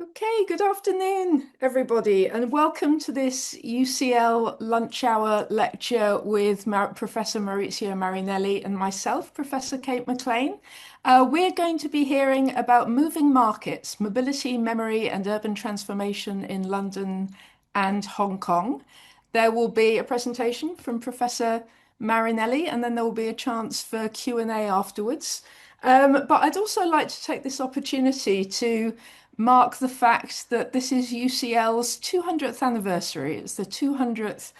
Okay, good afternoon, everybody, and welcome to this UCL lunch hour lecture with Professor Maurizio Marinelli and myself, Professor Kate McLean. We're going to be hearing about moving markets, mobility, memory, and urban transformation in London and Hong Kong. There will be a presentation from Professor Marinelli, and then there will be a chance for Q&A afterwards. But I'd also like to take this opportunity to mark the fact that this is UCL's 200th anniversary. It's the 200th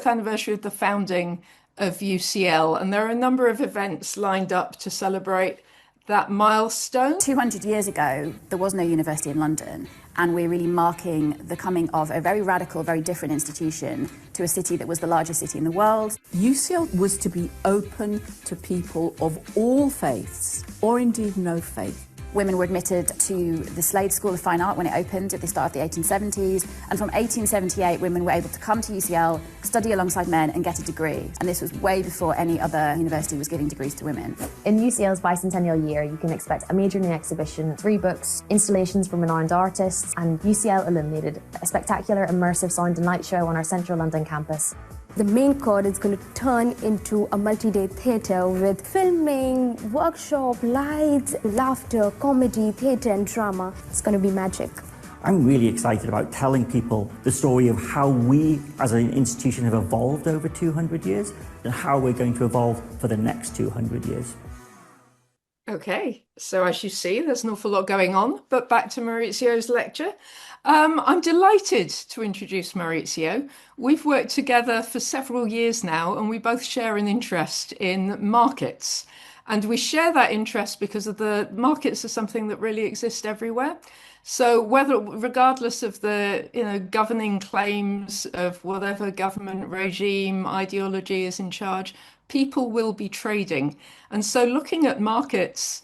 anniversary of the founding of UCL, and there are a number of events lined up to celebrate that milestone. 200 years ago, there was no university in London, and we're really marking the coming of a very radical, very different institution to a city that was the largest city in the world. UCL was to be open to people of all faiths, or indeed no faith. Women were admitted to the Slade School of Fine Art when it opened at the start of the 1870s, and from 1878 women were able to come to UCL, study alongside men and get a degree, and this was way before any other university was giving degrees to women. In UCL's bicentennial year, you can expect a major new exhibition, 3 books, installations from renowned artists, and UCL Illuminated, a spectacular immersive sound and light show on our central London campus. The main chord is going to turn into a multi-day theatre with filming, workshop, lights, laughter, comedy, theatre and drama. It's going to be magic. I'm really excited about telling people the story of how we as an institution have evolved over 200 years and how we're going to evolve for the next 200 years. Okay, so as you see, there's an awful lot going on, but back to Maurizio's lecture. I'm delighted to introduce Maurizio. We've worked together for several years now, and we both share an interest in markets. And we share that interest because of the markets are something that really exist everywhere. So regardless of the governing claims of whatever government regime ideology is in charge, people will be trading. And so looking at markets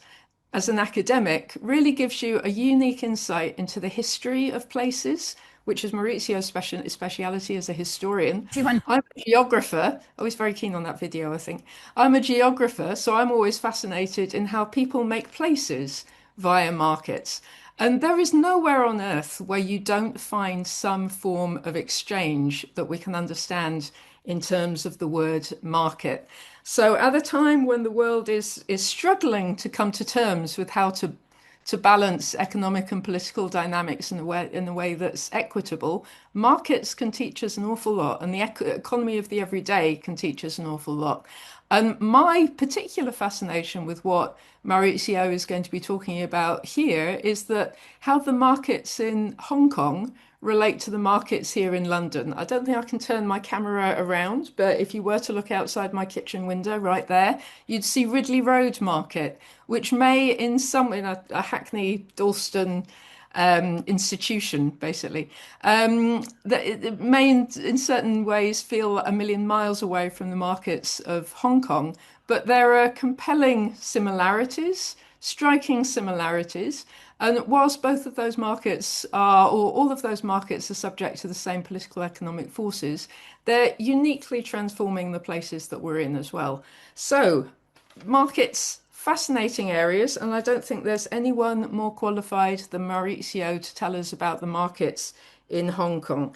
as an academic really gives you a unique insight into the history of places, which is Maurizio's speciality as a historian. I'm a geographer. I was very keen on that video, I think. I'm a geographer, so I'm always fascinated in how people make places via markets. And there is nowhere on earth where you don't find some form of exchange that we can understand in terms of the word market. So at a time when the world is struggling to come to terms with how to balance economic and political dynamics in a way that's equitable, markets can teach us an awful lot, and the economy of the everyday can teach us an awful lot. And my particular fascination with what Maurizio is going to be talking about here is that how the markets in Hong Kong relate to the markets here in London. I don't think I can turn my camera around, but if you were to look outside my kitchen window right there, you'd see Ridley Road Market, which may in a Hackney Dalston institution, basically, that it may in certain ways feel a million miles away from the markets of Hong Kong, but there are compelling similarities, striking similarities. And whilst both of those markets are, or all of those markets are subject to the same political economic forces, they're uniquely transforming the places that we're in as well. So markets, fascinating areas, and I don't think there's anyone more qualified than Maurizio to tell us about the markets in Hong Kong.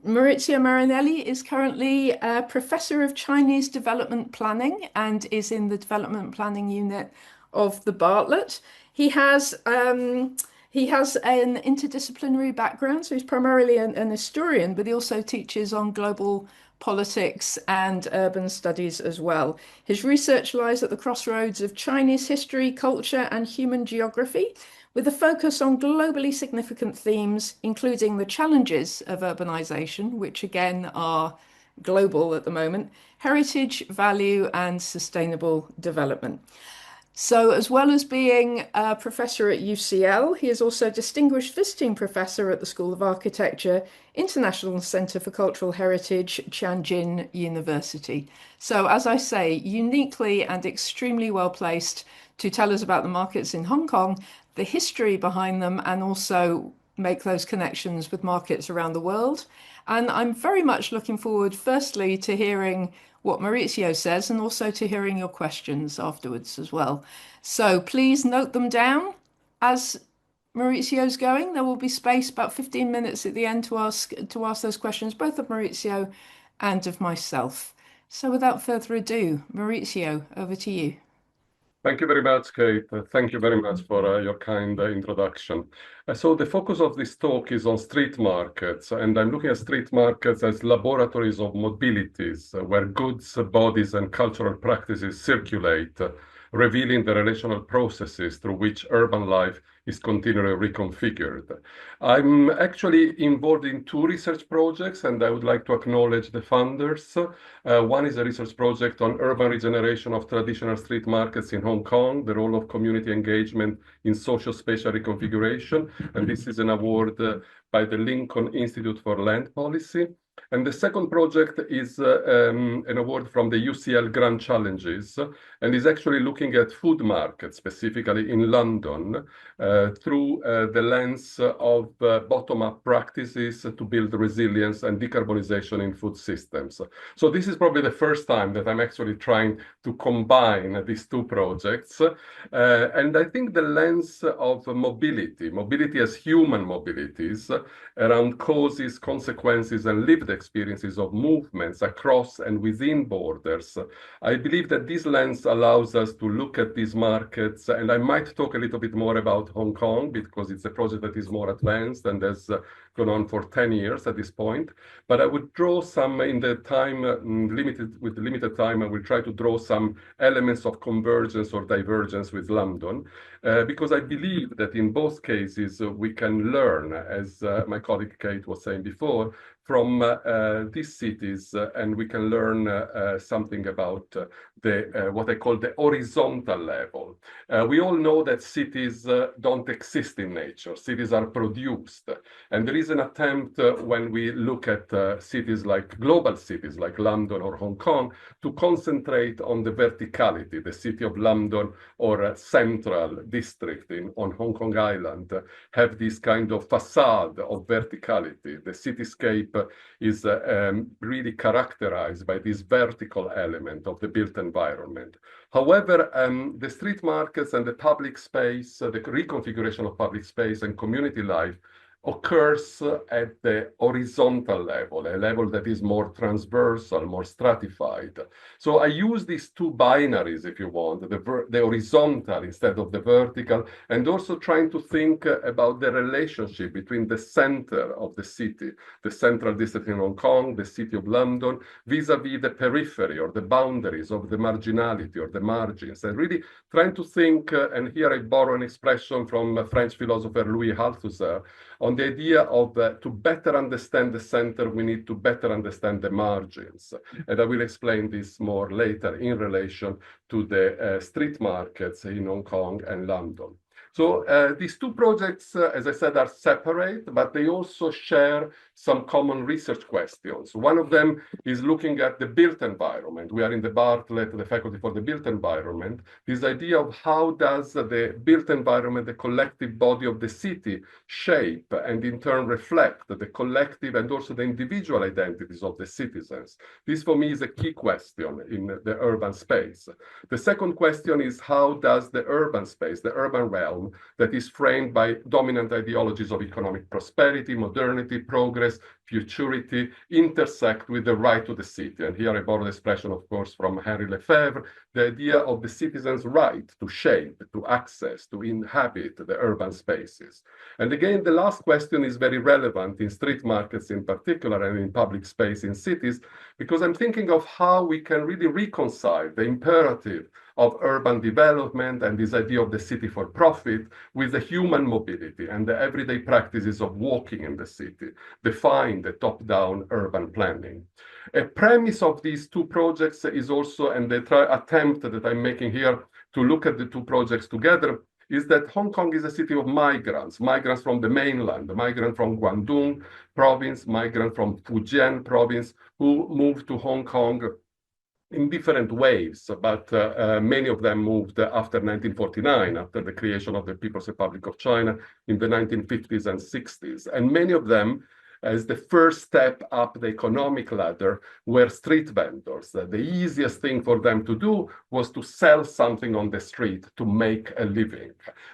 Maurizio Marinelli is currently a Professor of Chinese Development Planning and is in the Development Planning Unit of the Bartlett. He has an interdisciplinary background, so he's primarily an historian, but he also teaches on global politics and urban studies as well. His research lies at the crossroads of Chinese history, culture, and human geography, with a focus on globally significant themes, including the challenges of urbanization, which again are global at the moment, heritage, value, and sustainable development. So as well as being a professor at UCL, he is also Distinguished Visiting Professor at the School of Architecture, International Centre for Cultural Heritage, Tianjin University. So as I say, uniquely and extremely well placed to tell us about the markets in Hong Kong, the history behind them, and also make those connections with markets around the world. And I'm very much looking forward, firstly, to hearing what Maurizio says and also to hearing your questions afterwards as well. So please note them down as Maurizio's going. There will be space, about 15 minutes at the end to ask those questions, both of Maurizio and of myself. So without further ado, Maurizio, over to you. Thank you very much, Kate. Thank you very much for your kind introduction. So the focus of this talk is on street markets, and I'm looking at street markets as laboratories of mobilities, where goods, bodies, and cultural practices circulate, revealing the relational processes through which urban life is continually reconfigured. I'm actually involved in two research projects, and I would like to acknowledge the funders. One is a research project on urban regeneration of traditional street markets in Hong Kong, the role of community engagement in socio-spatial reconfiguration, and this is an award by the Lincoln Institute for Land Policy. And the second project is an award from the UCL Grand Challenges, and is actually looking at food markets, specifically in London, through the lens of bottom-up practices to build resilience and decarbonization in food systems. So this is probably the first time that I'm actually trying to combine these two projects. And I think the lens of mobility as human mobilities around causes, consequences, and lived experiences of movements across and within borders. I believe that this lens allows us to look at these markets, and I might talk a little bit more about Hong Kong because it's a project that is more advanced and has gone on for 10 years at this point. But I would draw some in the time with the limited time, I will try to draw some elements of convergence or divergence with London, because I believe that in both cases we can learn, as my colleague Kate was saying before, from these cities, and we can learn something about what I call the horizontal level. We all know that cities don't exist in nature. Cities are produced. And there is an attempt when we look at cities like global cities like London or Hong Kong to concentrate on the verticality. The city of London or Central District on Hong Kong Island have this kind of facade of verticality. The cityscape is really characterized by this vertical element of the built environment. However, the street markets and the public space, the reconfiguration of public space and community life occurs at the horizontal level, a level that is more transversal, more stratified. So I use these two binaries, if you want, the horizontal instead of the vertical, and also trying to think about the relationship between the center of the city, the central district in Hong Kong, the city of London, vis-a-vis the periphery or the boundaries of the marginality or the margins, and really trying to think, and here I borrow an expression from French philosopher Louis Althusser, on the idea of to better understand the center, we need to better understand the margins. And I will explain this more later in relation to the street markets in Hong Kong and London. So these two projects, as I said, are separate, but they also share some common research questions. One of them is looking at the built environment. We are in the Bartlett, the Faculty for the Built Environment. This idea of how does the built environment, the collective body of the city, shape and in turn reflect the collective and also the individual identities of the citizens. This for me is a key question in the urban space. The second question is how does the urban space, the urban realm, that is framed by dominant ideologies of economic prosperity, modernity, progress, futurity, intersect with the right to the city. And here I borrow the expression, of course, from Henri Lefebvre, the idea of the citizen's right to shape, to access, to inhabit the urban spaces. And again, the last question is very relevant in street markets in particular and in public space in cities, because I'm thinking of how we can really reconcile the imperative of urban development and this idea of the city for profit with the human mobility and the everyday practices of walking in the city, define the top-down urban planning. A premise of these two projects is also, and the attempt that I'm making here to look at the two projects together, is that Hong Kong is a city of migrants from the mainland, migrants from Guangdong province, migrants from Fujian province, who moved to Hong Kong in different waves, but many of them moved after 1949, after the creation of the People's Republic of China in the 1950s and 60s. And many of them as the first step up the economic ladder were street vendors. The easiest thing for them to do was to sell something on the street to make a living.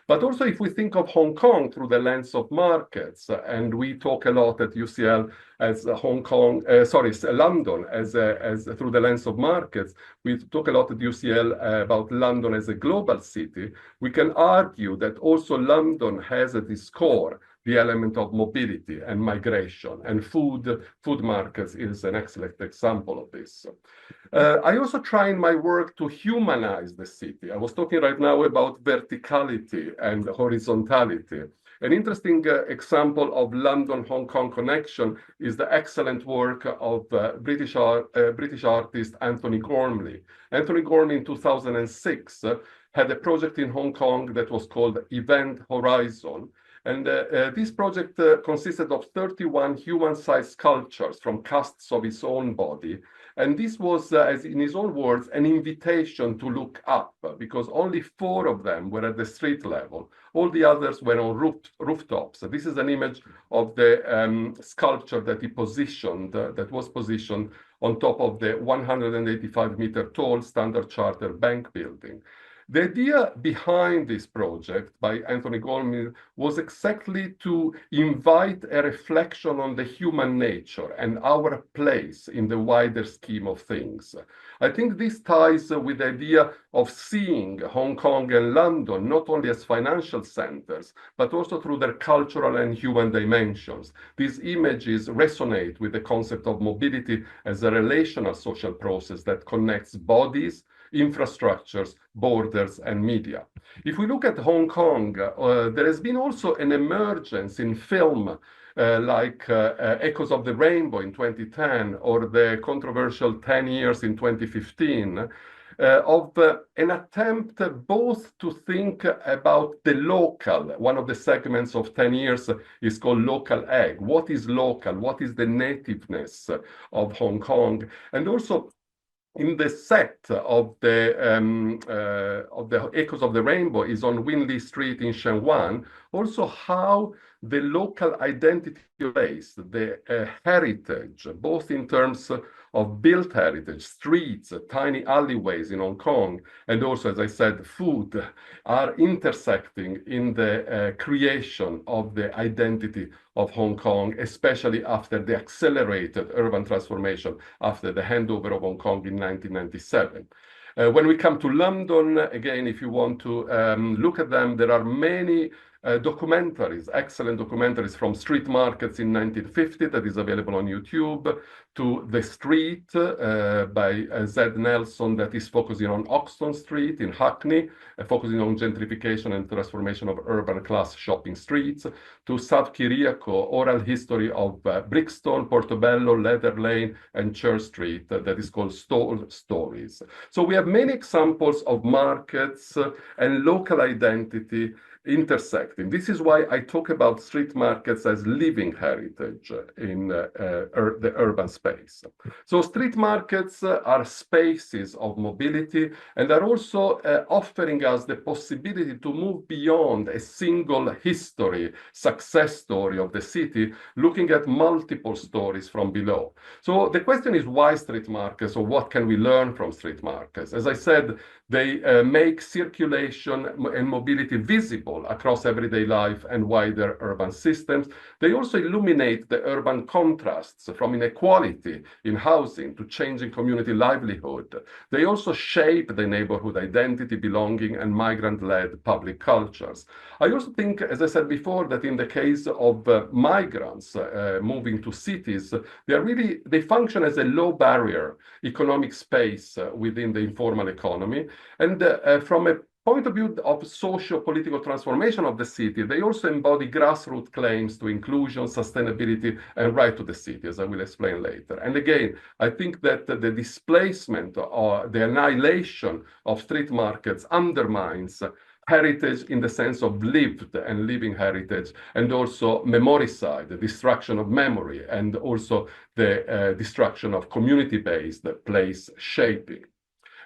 But also if we think of Hong Kong through the lens of markets, and we talk a lot at UCL as London as through the lens of markets, we talk a lot at UCL about London as a global city. We can argue that also London has at its core the element of mobility and migration, and food markets is an excellent example of this. I also try in my work to humanize the city. I was talking right now about verticality and horizontality. An interesting example of London-Hong Kong connection is the excellent work of British artist Anthony Gormley. Anthony Gormley in 2006 had a project in Hong Kong that was called Event Horizon. And this project consisted of 31 human-sized sculptures from casts of his own body. And this was, as in his own words, an invitation to look up, because only 4 of them were at the street level. All the others were on rooftops. So this is an image of the sculpture that he positioned, that was positioned on top of the 185-meter tall Standard Chartered Bank building. The idea behind this project by Anthony Gormley was exactly to invite a reflection on the human nature and our place in the wider scheme of things. I think this ties with the idea of seeing Hong Kong and London not only as financial centers, but also through their cultural and human dimensions. These images resonate with the concept of mobility as a relational social process that connects bodies, infrastructures, borders, and media. If we look at Hong Kong, there has been also an emergence in film like Echoes of the Rainbow in 2010 or the controversial 10 Years in 2015, of an attempt both to think about the local. One of the segments of 10 Years is called Local Egg. What is local? What is the nativeness of Hong Kong? And also in the set of the Echoes of the Rainbow is on Winley Street in Sheung Wan, also how the local identity place, the heritage, both in terms of built heritage, streets, tiny alleyways in Hong Kong, and also, as I said, food, are intersecting in the creation of the identity of Hong Kong, especially after the accelerated urban transformation after the handover of Hong Kong in 1997. When we come to London, again, if you want to look at them, there are many documentaries, excellent documentaries from street markets in 1950 that is available on YouTube, to The Street by Zed Nelson that is focusing on Oxton Street in Hackney, focusing on gentrification and transformation of urban class shopping streets, to South Kiriako, oral history of Brixton, Portobello, Leather Lane, and Church Street that is called Stories. So we have many examples of markets and local identity intersecting. This is why I talk about street markets as living heritage in the urban space. So street markets are spaces of mobility and are also offering us the possibility to move beyond a single history, success story of the city, looking at multiple stories from below. So the question is, why street markets, or what can we learn from street markets? As I said, they make circulation and mobility visible across everyday life and wider urban systems. They also illuminate the urban contrasts from inequality in housing to changing community livelihood. They also shape the neighborhood identity, belonging, and migrant-led public cultures. I also think, as I said before, that in the case of migrants moving to cities, they function as a low-barrier economic space within the informal economy. And from a point of view of socio-political transformation of the city, they also embody grassroots claims to inclusion, sustainability, and right to the city, as I will explain later. And again, I think that the displacement or the annihilation of street markets undermines heritage in the sense of lived and living heritage, and also memoricide, the destruction of memory, and also the destruction of community-based place shaping.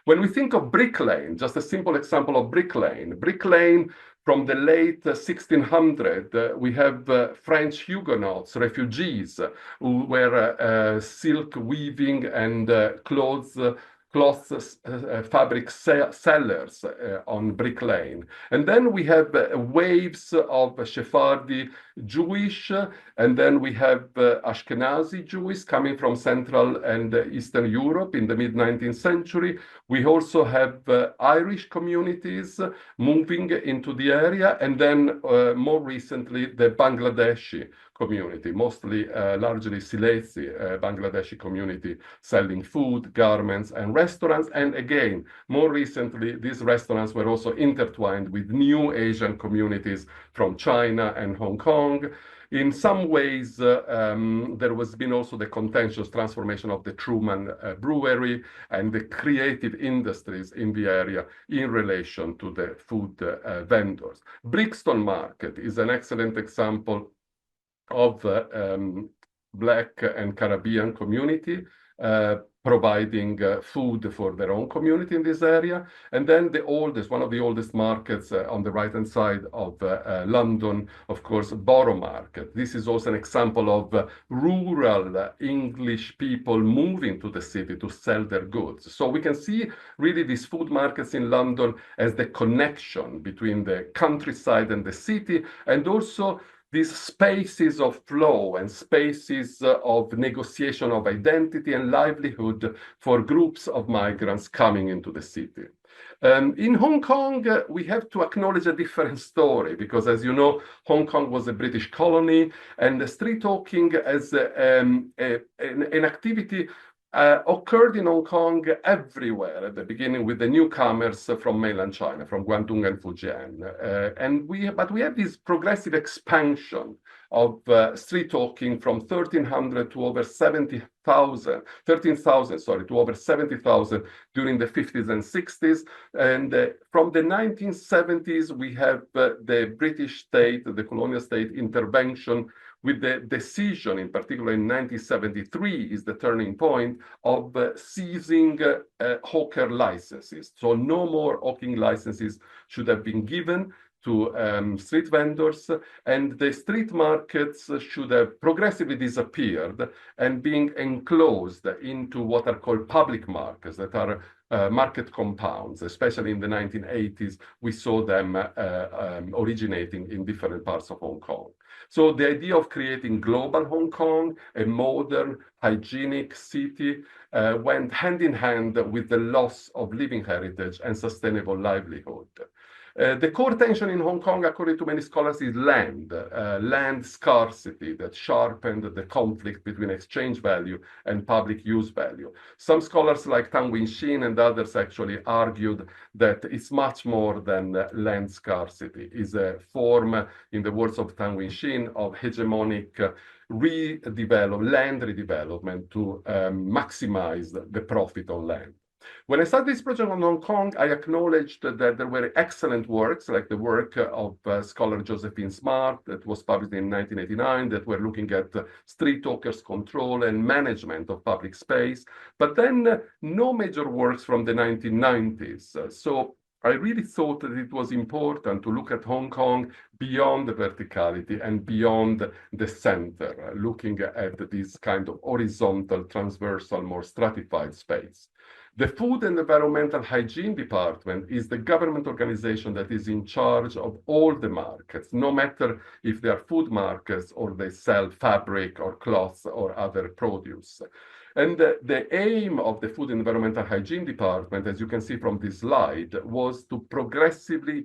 When we think of Brick Lane, just a simple example of Brick Lane From the late 1600, we have French Huguenots, refugees, who were silk weaving and cloth fabric sellers on Brick Lane. And then we have waves of Sephardi Jewish, and then we have Ashkenazi Jews coming from Central and Eastern Europe in the mid-19th century. We also have Irish communities moving into the area, and then more recently, the Bangladeshi community, mostly largely Silesi Bangladeshi community, selling food, garments, and restaurants. And again, more recently, these restaurants were also intertwined with new Asian communities from China and Hong Kong. In some ways, there has been also the contentious transformation of the Truman Brewery and the creative industries in the area in relation to the food vendors. Brixton Market is an excellent example of Black and Caribbean community providing food for their own community in this area. And then one of the oldest markets on the right-hand side of London, of course, Borough Market. This is also an example of rural English people moving to the city to sell their goods. So we can see really these food markets in London as the connection between the countryside and the city, and also these spaces of flow and spaces of negotiation of identity and livelihood for groups of migrants coming into the city. In Hong Kong, we have to acknowledge a different story because, as you know, Hong Kong was a British colony, and the street talking as an activity occurred in Hong Kong everywhere at the beginning with the newcomers from mainland China, from Guangdong and Fujian. But we have this progressive expansion of street talking from 1,300 to over 70,000, 13,000, sorry, to over 70,000 during the 50s and 60s. And from the 1970s, we have the British state, the colonial state intervention with the decision, in particular in 1973, is the turning point of seizing hawker licenses. So no more hawking licenses should have been given to street vendors, and the street markets should have progressively disappeared and being enclosed into what are called public markets, that are market compounds. Especially in the 1980s, we saw them originating in different parts of Hong Kong. So the idea of creating global Hong Kong, a modern, hygienic city, went hand in hand with the loss of living heritage and sustainable livelihood. The core tension in Hong Kong, according to many scholars, is land scarcity that sharpened the conflict between exchange value and public use value. Some scholars like Tang Wing-shin and others actually argued that it's much more than land scarcity. It's a form, in the words of Tang Wing-shin, of hegemonic land redevelopment to maximize the profit on land. When I started this project on Hong Kong, I acknowledged that there were excellent works, like the work of scholar Josephine Smart that was published in 1989, that were looking at street talkers' control and management of public space, but then no major works from the 1990s. So I really thought that it was important to look at Hong Kong beyond the verticality and beyond the center, looking at this kind of horizontal, transversal, more stratified space. The Food and Environmental Hygiene Department is the government organization that is in charge of all the markets, no matter if they are food markets or they sell fabric or cloth or other produce. And the aim of the Food and Environmental Hygiene Department, as you can see from this slide, was to progressively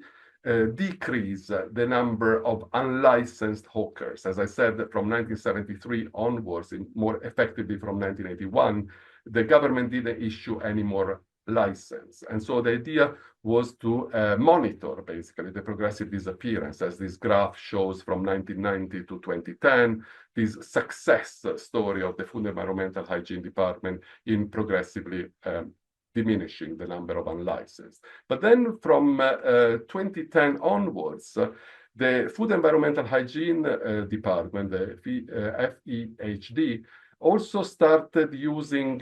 decrease the number of unlicensed hawkers. As I said, from 1973 onwards, more effectively from 1981, the government didn't issue any more license. And so the idea was to monitor, basically, the progressive disappearance, as this graph shows from 1990 to 2010, this success story of the Food and Environmental Hygiene Department in progressively diminishing the number of unlicensed. But then from 2010 onwards, the Food and Environmental Hygiene Department, the FEHD, also started using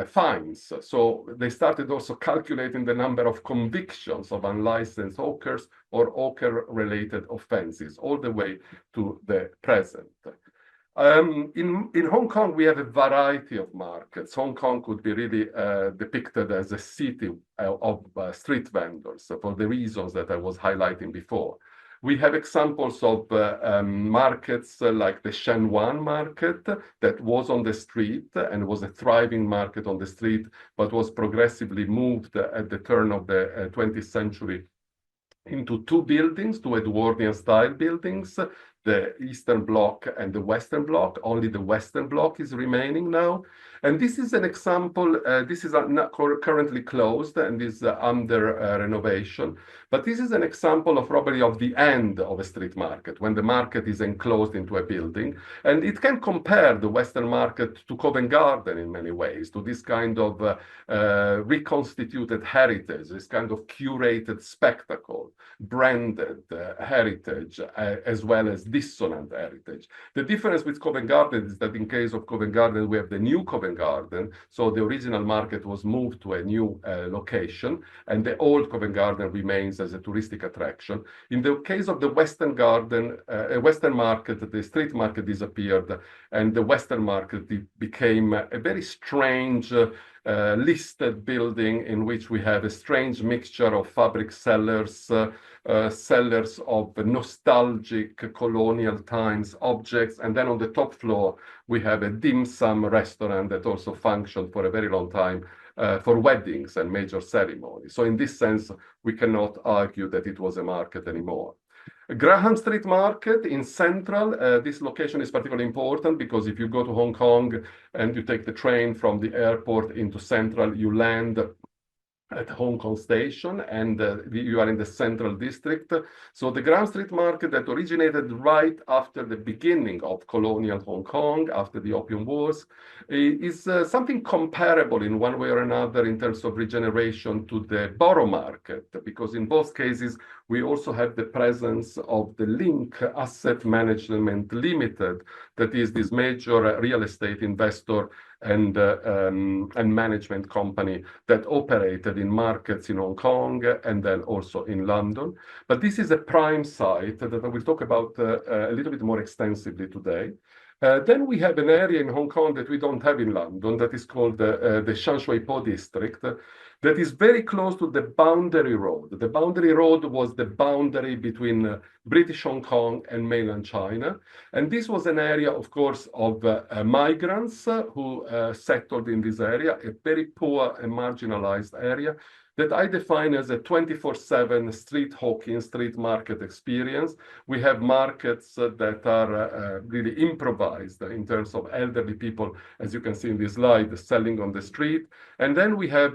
fines. So they started also calculating the number of convictions of unlicensed hawkers or hawker-related offenses, all the way to the present. In Hong Kong, we have a variety of markets. Hong Kong could be really depicted as a city of street vendors for the reasons that I was highlighting before. We have examples of markets like the Shenwan market that was on the street and was a thriving market on the street, but was progressively moved at the turn of the 20th century into two buildings, two Edwardian-style buildings, the Eastern Bloc and the Western Bloc. Only the Western Bloc is remaining now. And this is an example, this is not currently closed and is under renovation. But this is an example of probably of the end of a street market, when the market is enclosed into a building. And it can compare the Western market to Covent Garden in many ways, to this kind of reconstituted heritage, this kind of curated spectacle, branded heritage, as well as dissonant heritage. The difference with Covent Garden is that in case of Covent Garden, we have the new Covent Garden. So the original market was moved to a new location, and the old Covent Garden remains as a touristic attraction. In the case of the Western Garden, Western market, the street market disappeared, and the Western market became a very strange listed building in which we have a strange mixture of fabric sellers, sellers of nostalgic colonial times objects, and then on the top floor we have a dim sum restaurant that also functioned for a very long time for weddings and major ceremonies. So in this sense, we cannot argue that it was a market anymore. Graham Street Market in Central, this location is particularly important because if you go to Hong Kong and you take the train from the airport into Central, you land at Hong Kong Station, and you are in the Central District. So the Graham Street Market that originated right after the beginning of colonial Hong Kong, after the Opium Wars, is something comparable in one way or another in terms of regeneration to the Borough Market, because in both cases, we also have the presence of the Link Asset Management Limited, that is this major real estate investor and management company that operated in markets in Hong Kong and then also in London. But this is a prime site that I will talk about a little bit more extensively today. Then we have an area in Hong Kong that we don't have in London that is called the Shan Shui Po district, that is very close to the Boundary Road. The Boundary Road was the boundary between British Hong Kong and mainland China. And this was an area, of course, of migrants who settled in this area, a very poor and marginalized area that I define as a 24/7 street hawking, street market experience. We have markets that are really improvised in terms of elderly people, as you can see in this slide, selling on the street. And then we have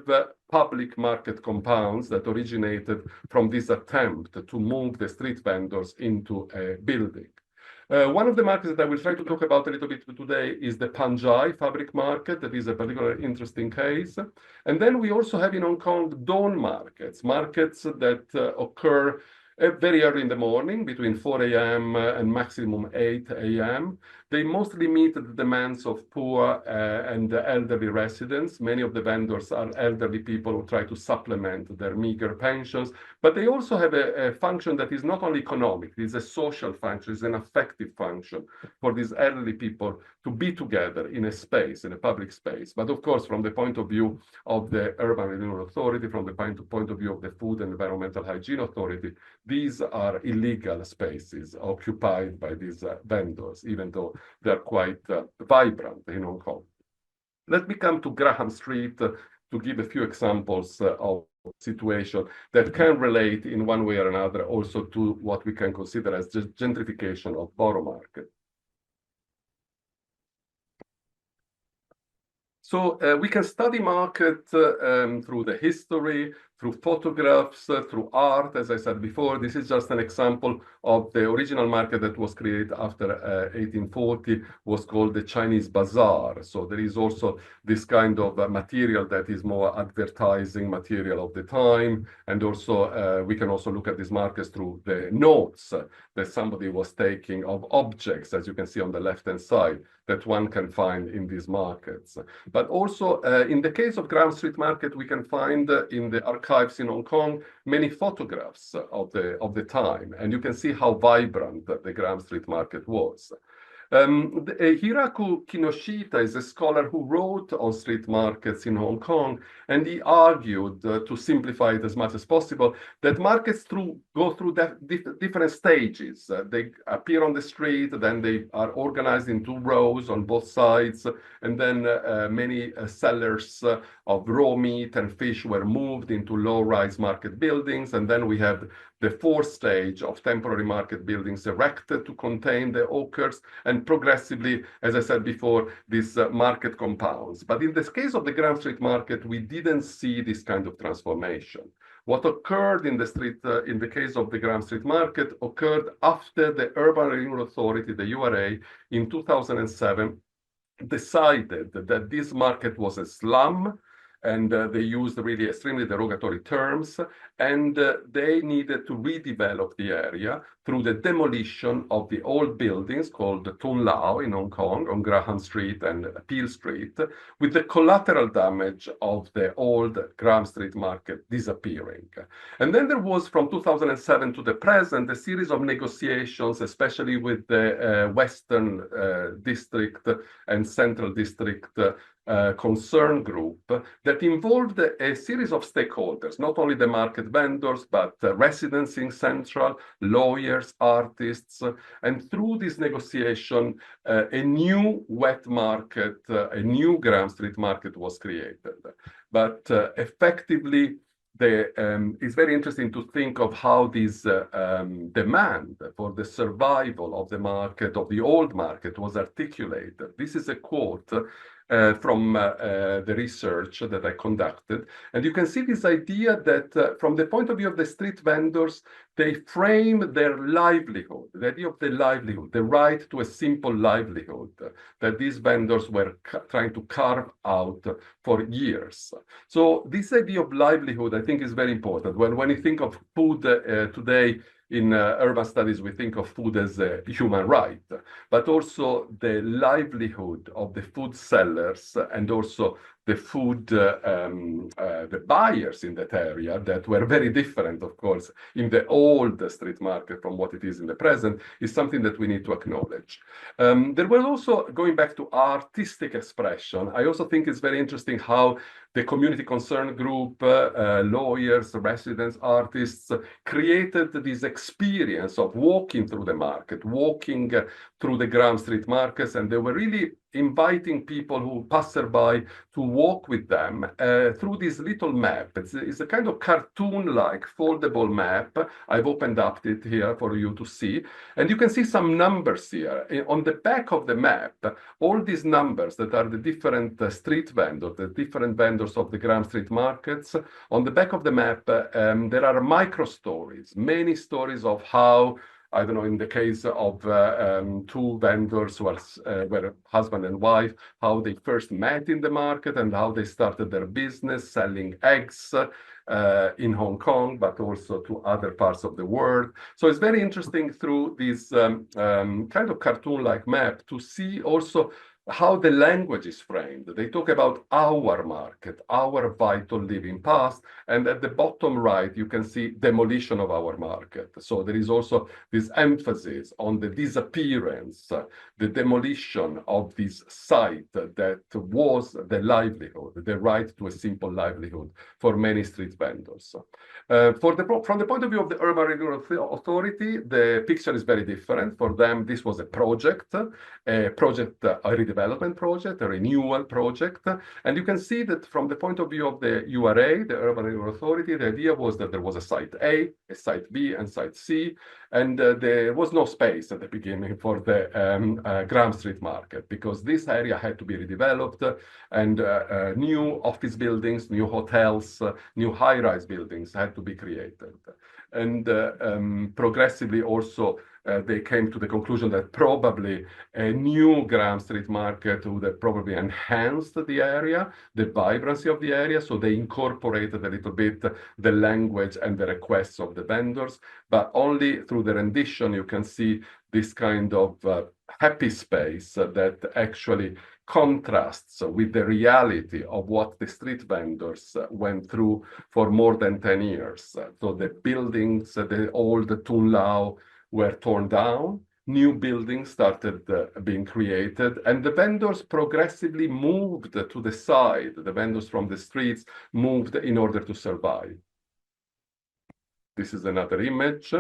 public market compounds that originated from this attempt to move the street vendors into a building. One of the markets that I will try to talk about a little bit today is the Panjai fabric market. That is a particularly interesting case. And then we also have in Hong Kong dawn markets, markets that occur very early in the morning, between 4 a.m. and maximum 8 a.m. They mostly meet the demands of poor and elderly residents. Many of the vendors are elderly people who try to supplement their meager pensions, but they also have a function that is not only economic, it is a social function, it's an affective function for these elderly people to be together in a space, in a public space. But of course, from the point of view of the Urban Renewal Authority, from the point of view of the Food and Environmental Hygiene Authority, these are illegal spaces occupied by these vendors, even though they're quite vibrant in Hong Kong. Let me come to Graham Street to give a few examples of situation that can relate in one way or another also to what we can consider as gentrification of Borough Market. So we can study market through the history, through photographs, through art. As I said before, this is just an example of the original market that was created after 1840, was called the Chinese Bazaar. So there is also this kind of material that is more advertising material of the time. And also we can also look at these markets through the notes that somebody was taking of objects, as you can see on the left-hand side, that one can find in these markets. But also in the case of Graham Street Market, we can find in the archives in Hong Kong many photographs of the time, and you can see how vibrant the Graham Street Market was. Hiraku Kinoshita is a scholar who wrote on street markets in Hong Kong, and he argued, to simplify it as much as possible, that markets go through different stages. They appear on the street, then they are organized into rows on both sides, and then many sellers of raw meat and fish were moved into low-rise market buildings, and then we have the fourth stage of temporary market buildings erected to contain the hawkers, and progressively, as I said before, these market compounds. But in this case of the Graham Street Market, we didn't see this kind of transformation. What occurred in the case of the Graham Street Market occurred after the Urban Renewal Authority, the URA, in 2007, decided that this market was a slum, and they used really extremely derogatory terms, and they needed to redevelop the area through the demolition of the old buildings called Tun Lau in Hong Kong on Graham Street and Peel Street, with the collateral damage of the old Graham Street Market disappearing. And then there was, from 2007 to the present, a series of negotiations, especially with the Western District and Central District concern group, that involved a series of stakeholders, not only the market vendors, but residents in Central, lawyers, artists, and through this negotiation, a new wet market, a new Graham Street Market was created. But effectively, it's very interesting to think of how this demand for the survival of the market, of the old market, was articulated. This is a quote from the research that I conducted. And you can see this idea that from the point of view of the street vendors, they frame their livelihood, the idea of the livelihood, the right to a simple livelihood that these vendors were trying to carve out for years. So this idea of livelihood, I think, is very important. When you think of food today, in urban studies, we think of food as a human right, but also the livelihood of the food sellers and also the food, the buyers in that area that were very different, of course, in the old street market from what it is in the present, is something that we need to acknowledge. There was also, going back to artistic expression, I also think it's very interesting how the community concern group, lawyers, residents, artists, created this experience of walking through the market, walking through the Graham Street markets, and they were really inviting people who passerby to walk with them through this little map. It's a kind of cartoon-like foldable map. I've opened up it here for you to see. And you can see some numbers here. On the back of the map, all these numbers that are the different street vendors, the different vendors of the Graham Street markets. On the back of the map, there are micro stories, many stories of how, I don't know, in the case of two vendors who were husband and wife, how they first met in the market and how they started their business selling eggs in Hong Kong, but also to other parts of the world. So it's very interesting through this kind of cartoon-like map to see also how the language is framed. They talk about our market, our vital living past, and at the bottom right, you can see demolition of our market. So there is also this emphasis on the disappearance, the demolition of this site that was the livelihood, the right to a simple livelihood for many street vendors. From the point of view of the Urban Renewal Authority, the picture is very different. For them, this was a project, a redevelopment redevelopment project, a renewal project. And you can see that from the point of view of the URA, the Urban Renewal Authority, the idea was that there was a site A, a site B, and site C, and there was no space at the beginning for the Graham Street Market, because this area had to be redeveloped, and new office buildings, new hotels, new high-rise buildings had to be created. And progressively also they came to the conclusion that probably a new Graham Street Market would have probably enhanced the area, the vibrancy of the area. So they incorporated a little bit the language and the requests of the vendors, but only through the rendition you can see this kind of happy space that actually contrasts with the reality of what the street vendors went through for more than 10 years. So the buildings, the old Tun Lau, were torn down, new buildings started being created, and the vendors progressively moved to the side. The vendors from the streets moved in order to survive. This is another image.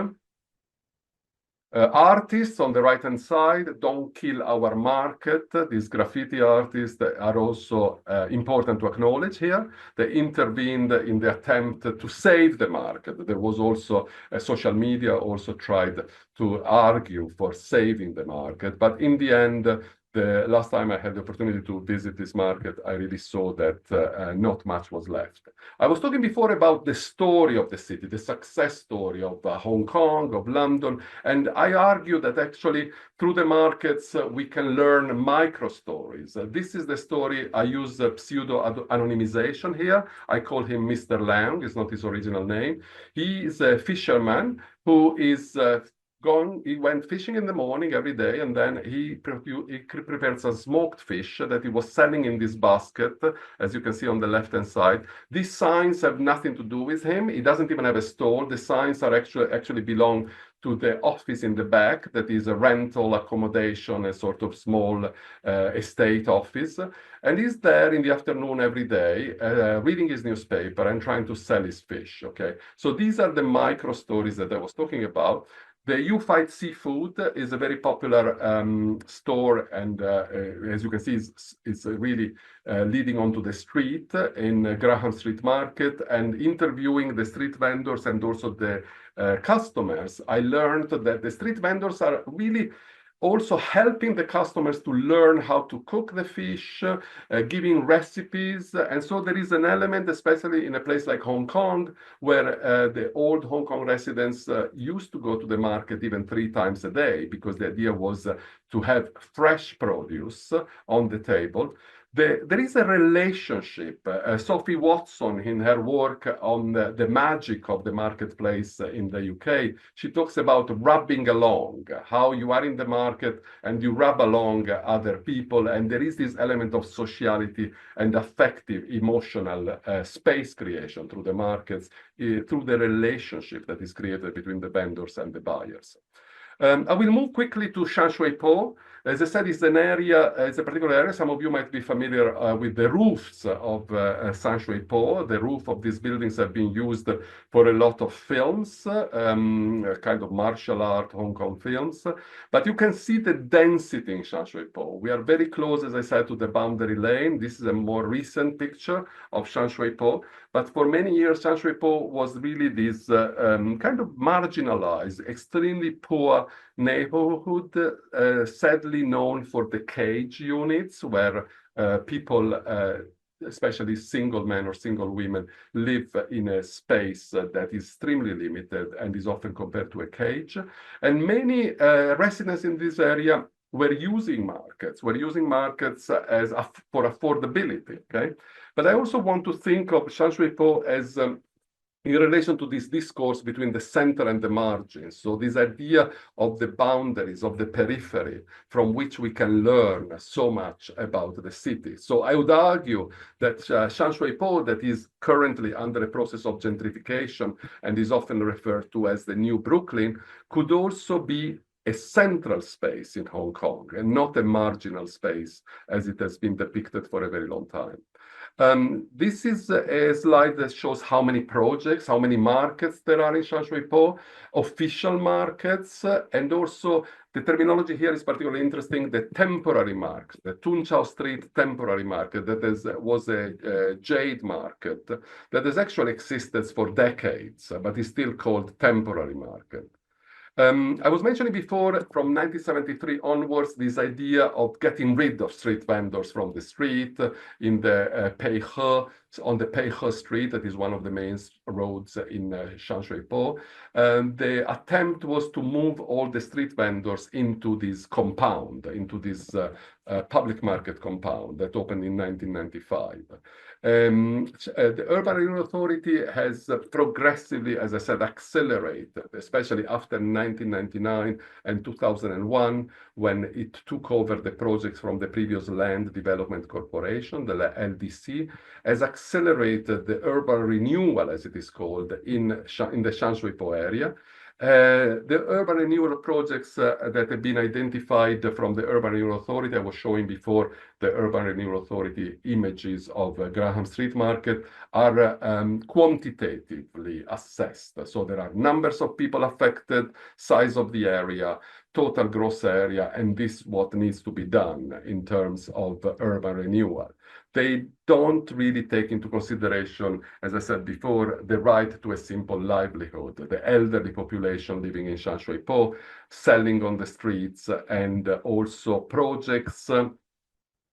Artists on the right-hand side, don't kill our market. These graffiti artists are also important to acknowledge here. They intervened in the attempt to save the market. There was also social media also tried to argue for saving the market. But in the end, the last time I had the opportunity to visit this market, I really saw that not much was left. I was talking before about the story of the city, the success story of Hong Kong, of London, and I argue that actually through the markets we can learn micro stories. This is the story. I use pseudo-anonymization here. I call him Mr. Lang, it's not his original name. He is a fisherman who is he went fishing in the morning every day, and then he prepared some smoked fish that he was selling in this basket, as you can see on the left-hand side. These signs have nothing to do with him. He doesn't even have a stall. The signs are actually belong to the office in the back that is a rental accommodation, a sort of small estate office. And he's there in the afternoon every day, reading his newspaper and trying to sell his fish, okay? So these are the micro stories that I was talking about. The You Fight Seafood is a very popular store, and as you can see, it's really leading onto the street in Graham Street Market and interviewing the street vendors and also the customers. I learned that the street vendors are really also helping the customers to learn how to cook the fish, giving recipes. And so there is an element, especially in a place like Hong Kong, where the old Hong Kong residents used to go to the market even 3 times a day, because the idea was to have fresh produce on the table. There is a relationship. Sophie Watson, in her work on the magic of the marketplace in the UK, she talks about rubbing along, how you are in the market and you rub along other people. And there is this element of sociality and affective, emotional space creation through the markets, through the relationship that is created between the vendors and the buyers. I will move quickly to Shan Shui Po. As I said, it's an area, it's a particular area. Some of you might be familiar with the roofs of Shan Shui Po. The roof of these buildings have been used for a lot of films, kind of martial art Hong Kong films. But you can see the density in Shan Shui Po. We are very close, as I said, to the boundary lane. This is a more recent picture of Shan Shui Po. But for many years, Shan Shui Po was really this kind of marginalized, extremely poor neighborhood, sadly known for the cage units, where people, especially single men or single women, live in a space that is extremely limited and is often compared to a cage. And many residents in this area were using markets as for affordability, okay? But I also want to think of Shan Shui Po as in relation to this discourse between the center and the margins. So this idea of the boundaries, of the periphery, from which we can learn so much about the city. So I would argue that Shan Shui Po, that is currently under a process of gentrification and is often referred to as the new Brooklyn, could also be a central space in Hong Kong and not a marginal space as it has been depicted for a very long time. This is a slide that shows how many projects, how many markets there are in Shanxuipo, official markets, and also the terminology here is particularly interesting, the temporary market, the Tunchao Street temporary market that was a jade market that has actually existed for decades, but is still called temporary market. I was mentioning before, from 1973 onwards, this idea of getting rid of street vendors from the street in the Peihe, on the Peihe Street, that is one of the main roads in Shanxuipo. The attempt was to move all the street vendors into this compound, into this public market compound that opened in 1995. The Urban Renewal Authority has progressively, as I said, accelerated, especially after 1999 and 2001, when it took over the projects from the previous Land Development Corporation, the LDC, has accelerated the urban renewal, as it is called, in the Shanxuipo area. The urban renewal projects that have been identified from the Urban Renewal Authority, I was showing before the Urban Renewal Authority images of Graham Street Market, are quantitatively assessed. So there are numbers of people affected, size of the area, total gross area, and this is what needs to be done in terms of urban renewal. They don't really take into consideration, as I said before, the right to a simple livelihood, the elderly population living in Shanxuipo, selling on the streets, and also projects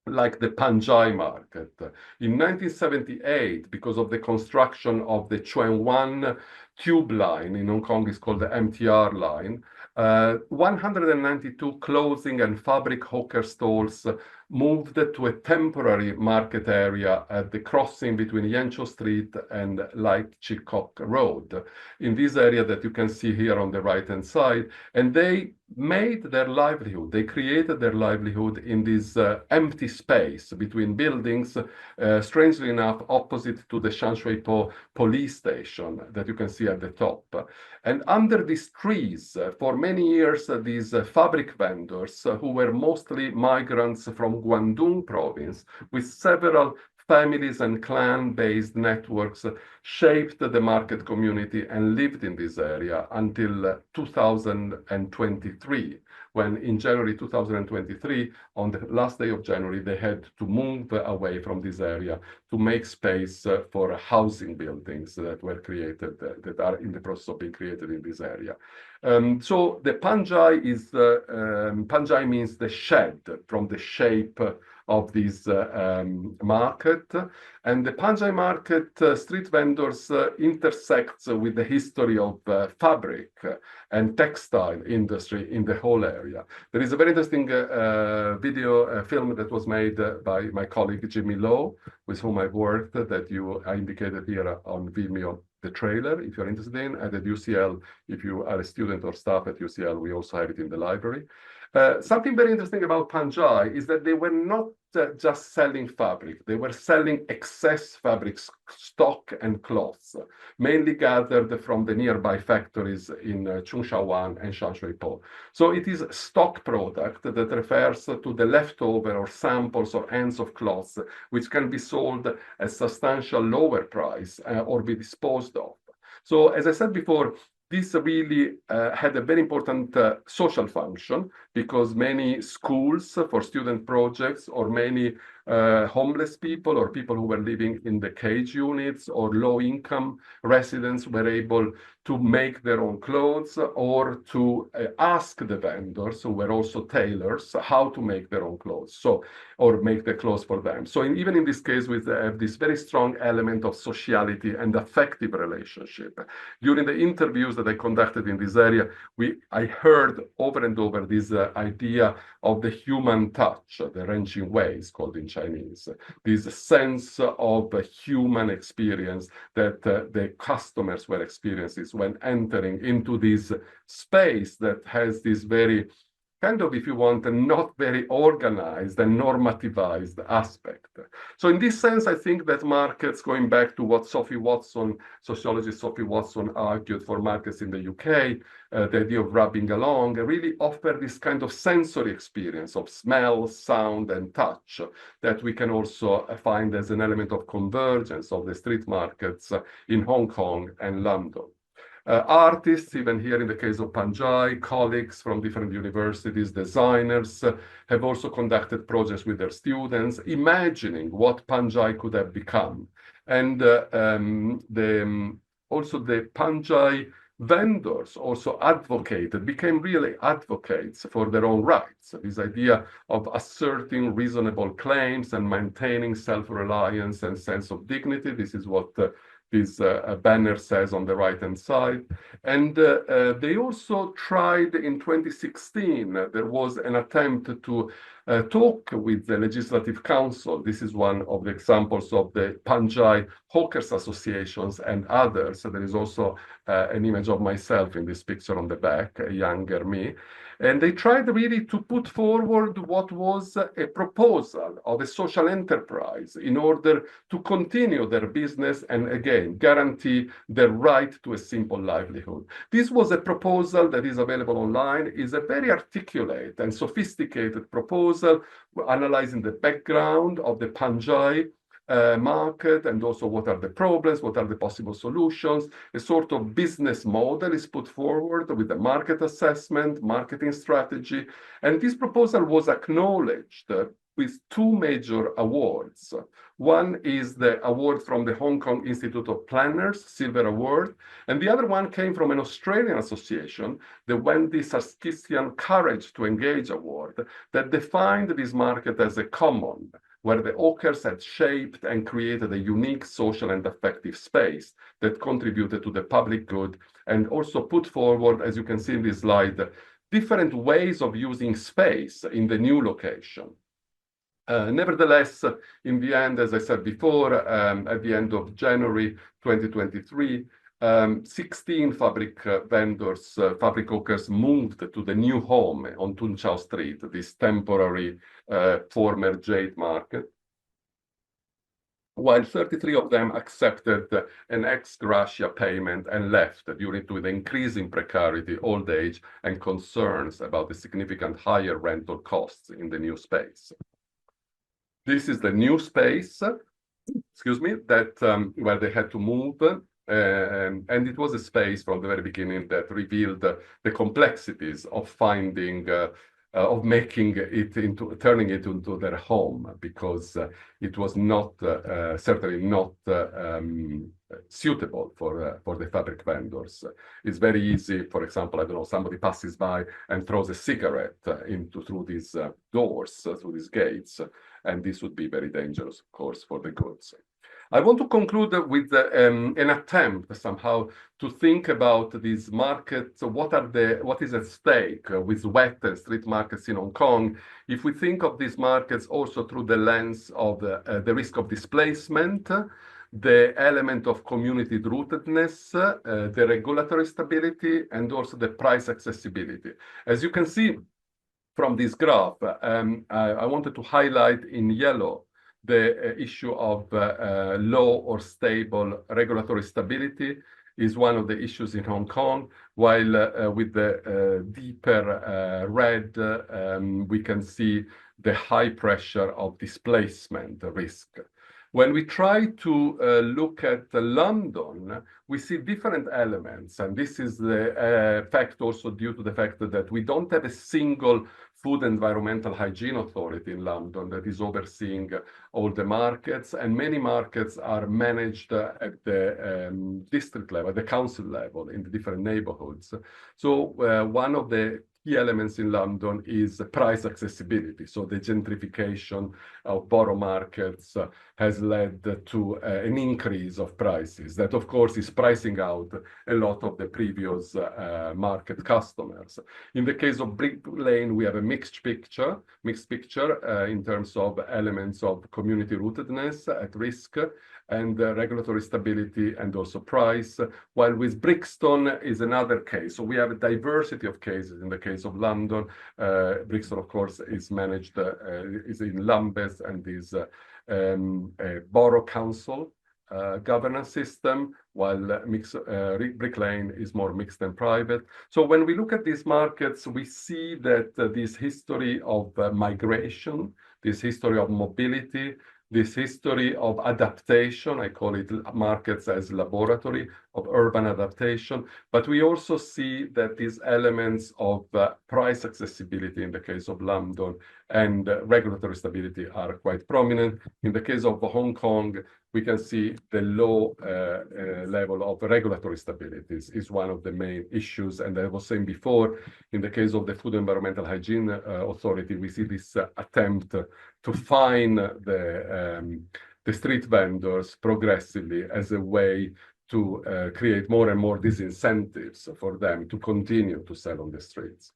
like the Panjai market. In 1978, because of the construction of the Chuan tube line in Hong Kong, is called the MTR line, 192 clothing and fabric hawker stalls moved to a temporary market area at the crossing between Yanqiu Street and Light Chi Kok Road, in this area that you can see here on the right-hand side. And they made their livelihood, they created their livelihood in this empty space between buildings, strangely enough, opposite to the Shanxuipo police station that you can see at the top. And under these trees, for many years, these fabric vendors, who were mostly migrants from Guangdong province, with several families and clan-based networks, shaped the market community and lived in this area until 2023, when in January 2023, on the last day of January, they had to move away from this area to make space for housing buildings that were created, that are in the process of being created in this area. So the Panjai is, Panjai means the shed, from the shape of this market. And the Panjai market, street vendors intersects with the history of fabric and textile industry in the whole area. There is a very interesting video film that was made by my colleague Jimmy Lowe, with whom I've worked, that I indicated here on Vimeo, the trailer, if you're interested in, and at UCL, if you are a student or staff at UCL, we also have it in the library. Something very interesting about Panjai is that they were not just selling fabric, they were selling excess fabric stock and cloths, mainly gathered from the nearby factories in Chungshawan and Shanxuipo. So it is stock product that refers to the leftover or samples or ends of cloths, which can be sold at substantial lower price or be disposed of. So as I said before, this really had a very important social function, because many schools for student projects, or many homeless people or people who were living in the cage units or low-income residents were able to make their own clothes, or to ask the vendors, who were also tailors, how to make their own clothes, so, or make the clothes for them. So even in this case, we have this very strong element of sociality and affective relationship. During the interviews that I conducted in this area, I heard over and over this idea of the human touch, the Renqing Wei is called in Chinese, this sense of a human experience that the customers were experiencing when entering into this space that has this very kind of, if you want, a not very organized and normativized aspect. So in this sense, I think that markets, going back to what sociologist Sophie Watson argued for markets in the UK, the idea of rubbing along, really offer this kind of sensory experience of smell, sound, and touch that we can also find as an element of convergence of the street markets in Hong Kong and London. Artists, even here in the case of Panjai, colleagues from different universities, designers, have also conducted projects with their students, imagining what Panjai could have become. And also the Panjai vendors also became really advocates for their own rights. This idea of asserting reasonable claims and maintaining self-reliance and sense of dignity. This is what this banner says on the right-hand side. And they also tried in 2016, there was an attempt to talk with the Legislative Council. This is one of the examples of the Panjai Hawkers Associations and others. So there is also an image of myself in this picture on the back, a younger me. And they tried really to put forward what was a proposal of a social enterprise in order to continue their business and, again, guarantee the right to a simple livelihood. This was a proposal that is available online. It's a very articulate and sophisticated proposal analyzing the background of the Panjai market and also what are the problems, what are the possible solutions. A sort of business model is put forward with a market assessment, marketing strategy, and this proposal was acknowledged with two major awards. One is the award from the Hong Kong Institute of Planners, Silver Award, and the other one came from an Australian association, the Wendy Sarkisian Courage to Engage Award, that defined this market as a common, where the Hawkers had shaped and created a unique social and affective space that contributed to the public good and also put forward, as you can see in this slide, different ways of using space in the new location. Nevertheless, in the end, as I said before, at the end of January 2023, 16 fabric vendors, fabric hawkers moved to the new home on Tung Chau Street, this temporary former jade market, while 33 of them accepted an ex gratia payment and left due to the increasing precarity, old age, and concerns about the significant higher rental costs in the new space. This is the new space, excuse me, that where they had to move. And it was a space from the very beginning that revealed the complexities of finding, of making it into, turning it into their home, because it was not, certainly not suitable for the fabric vendors. It's very easy, for example, I don't know, somebody passes by and throws a cigarette through these doors, through these gates, and this would be very dangerous, of course, for the goods. I want to conclude with an attempt somehow to think about these markets. What is at stake with wet and street markets in Hong Kong? If we think of these markets also through the lens of the risk of displacement, the element of community rootedness, the regulatory stability, and also the price accessibility. As you can see from this graph, I wanted to highlight in yellow the issue of low or stable regulatory stability is one of the issues in Hong Kong, while with the deeper red, we can see the high pressure of displacement risk. When we try to look at London, we see different elements, and this is the fact also due to the fact that we don't have a single food environmental hygiene authority in London that is overseeing all the markets, and many markets are managed at the district level, the council level in the different neighborhoods. So one of the key elements in London is price accessibility. So the gentrification of borough markets has led to an increase of prices that, of course, is pricing out a lot of the previous market customers. In the case of Brick Lane, we have a mixed picture in terms of elements of community rootedness at risk and regulatory stability and also price, while with Brixton is another case. So we have a diversity of cases in the case case of London. Brixton, of course, is managed, is in Lambeth and is a borough council governance system, while Brick Lane is more mixed and private. So when we look at these markets, we see that this history of migration, this history of mobility, this history of adaptation, I call it markets as laboratory of urban adaptation, but we also see that these elements of price accessibility in the case of London and regulatory stability are quite prominent. In the case of Hong Kong, we can see the low level of regulatory stability is one of the main issues. And I was saying before, in the case of the Food and Environmental Hygiene Authority, we see this attempt to fine the street vendors progressively as a way to create more and more disincentives for them to continue to sell on the streets.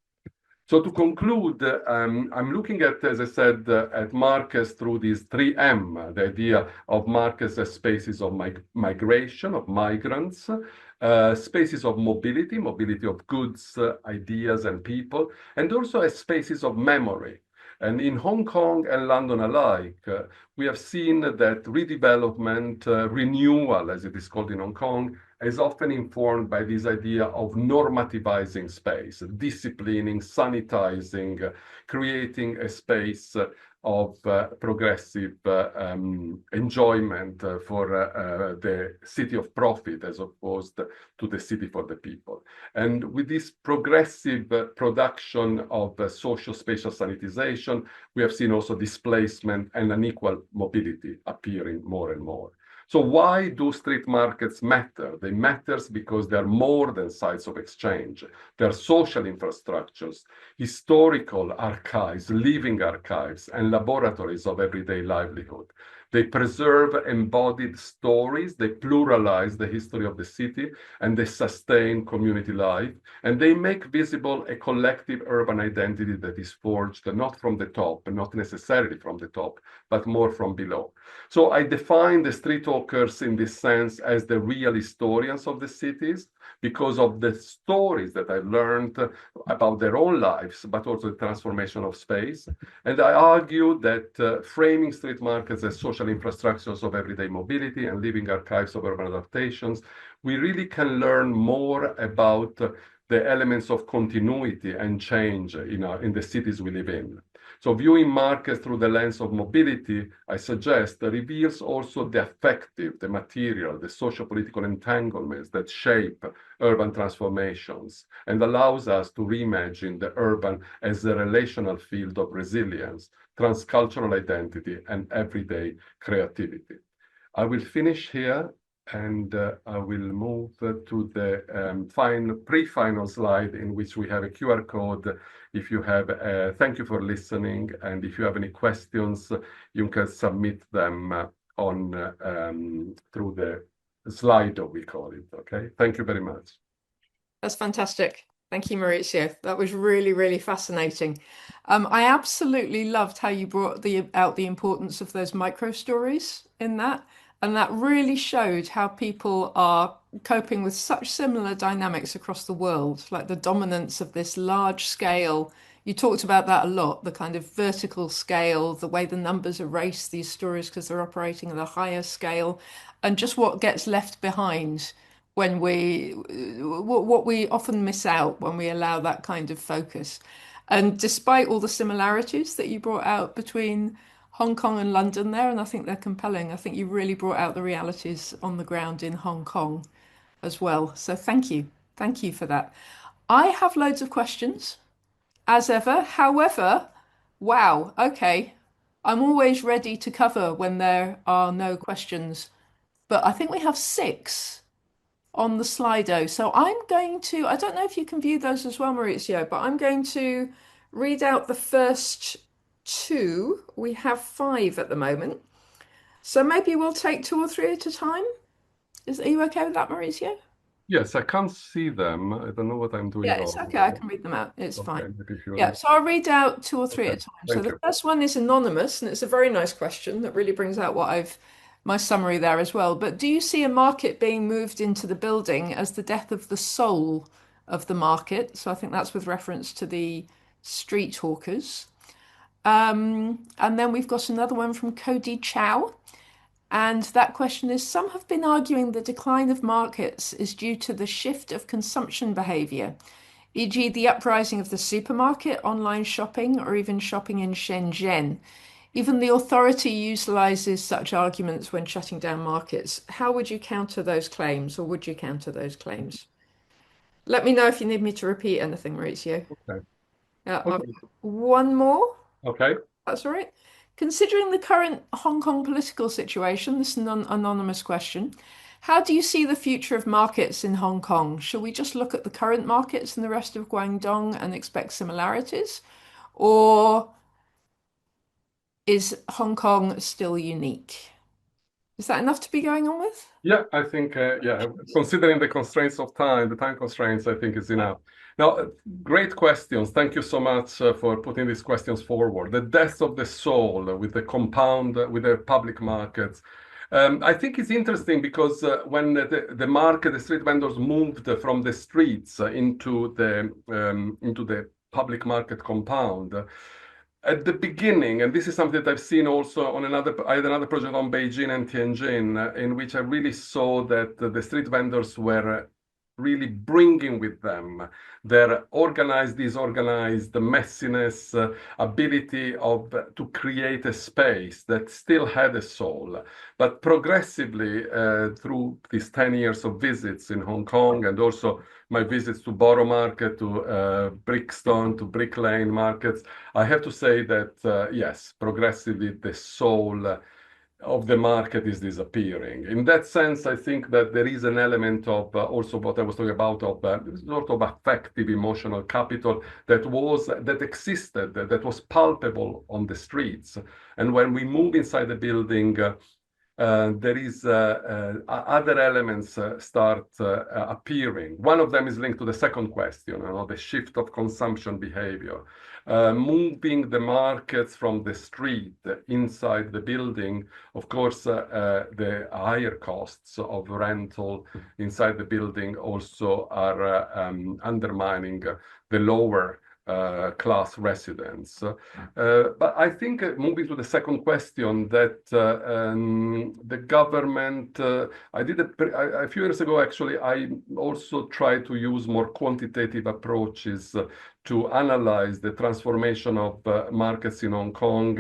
So to conclude, I'm looking at, as I said, at markets through these 3M, the idea of markets as spaces of migration, of migrants, spaces of mobility, mobility of goods, ideas, and people, and also as spaces of memory. And in Hong Kong and London alike, we have seen that redevelopment, renewal, as it is called in Hong Kong, is often informed by this idea of normativizing space, disciplining, sanitizing, creating a space of progressive enjoyment for the city of profit as opposed to the city for the people. And with this progressive production of social spatial sanitization, we have seen also displacement and unequal mobility appearing more and more. So why do street markets matter? They matter because they're more than sites of exchange. They're social infrastructures, historical archives, living archives, and laboratories of everyday livelihood. They preserve embodied stories, they pluralize the history of the city, and they sustain community life, and they make visible a collective urban identity that is forged not from the top, not necessarily from the top, but more from below. So I define the street walkers in this sense as the real historians of the cities because of the stories that I've learned about their own lives, but also the transformation of space. And I argue that framing street markets as social infrastructures of everyday mobility and living archives of urban adaptations, we really can learn more about the elements of continuity and change in the cities we live in. So viewing markets through the lens of mobility, I suggest, reveals also the affective, the material, the socio-political entanglements that shape urban transformations and allows us to reimagine the urban as a relational field of resilience, transcultural identity, and everyday creativity. I will finish here and I will move to the pre-final slide in which we have a QR code. If you have, thank you for listening, and if you have any questions, you can submit them through the Slido, we call it, okay? Thank you very much. That's fantastic. Thank you, Maurizio. That was really, really fascinating. I absolutely loved how you brought out the importance of those micro stories in that. And that really showed how people are coping with such similar dynamics across the world, like the dominance of this large scale. You talked about that a lot, the kind of vertical scale, the way the numbers erase these stories because they're operating at a higher scale, and just what gets left behind when what we often miss out when we allow that kind of focus. And despite all the similarities that you brought out between Hong Kong and London there, and I think they're compelling. I think you really brought out the realities on the ground in Hong Kong as well. So thank you. Thank you for that. I have loads of questions, as ever. However, wow, okay. I'm always ready to cover when there are no questions, but I think we have 6 on the Slido. So I'm going to, I don't know if you can view those as well, Maurizio, but I'm going to read out the first 2. We have 5 at the moment. So maybe we'll take 2 or 3 at a time. Are you okay with that, Maurizio? Yes, I can't see them. I don't know what I'm doing Yeah, it's wrong. okay. I can read them out. It's Okay, fine. maybe Yeah, so I'll read out 2 or 3 at a time. So Thank the you. first one is anonymous, and it's a very nice question that really brings out my summary there as well. But do you see a market being moved into the building as the death of the soul of the market. So I think that's with reference to the street hawkers. And then we've got another one from Cody Chow. And that question is, some have been arguing the decline of markets is due to the shift of consumption behavior, e.g. the uprising of the supermarket, online shopping, or even shopping in Shenzhen. Even the authority utilizes such arguments when shutting down markets. How would you counter those claims, or would you counter those claims? Let me know if you need me to repeat anything, Maurizio. Okay. I've Okay. one more. Okay. That's all right. Considering the current Hong Kong political situation, this is an anonymous question. How do you see the future of markets in Hong Kong? Shall we just look at the current markets in the rest of Guangdong and expect similarities? Or is Hong Kong still unique? Is that enough to be going on with? Yeah, I think, yeah, considering the constraints of time, the time constraints, I think is enough. Now, great questions. Thank you so much for putting these questions forward. The death of the soul with the compound, with the public markets. I think it's interesting because when the market, the street vendors moved from the streets into the public market compound, at the beginning, and this is something that I've seen also on I had another project on Beijing and Tianjin, in which I really saw that the street vendors were really bringing with them their organized, disorganized, the messiness, ability to create a space that still had a soul. But progressively, through these 10 years of visits in Hong Kong and also my visits to Borough Market, to Brixton, to Brick Lane markets, I have to say that, yes, progressively the soul of the market is disappearing. In that sense, I think that there is an element of also what I was talking about of sort of affective emotional capital that existed, that was palpable on the streets. And when we move inside the building, there is other elements start appearing. One of them is linked to the second question, the shift of consumption behavior. Moving the markets from the street inside the building, of course, the higher costs of rental inside the building also are undermining the lower class residents. But I think moving to the second question, that the government, I did a few years ago, actually, I also tried to use more quantitative approaches to analyze the transformation of markets in Hong Kong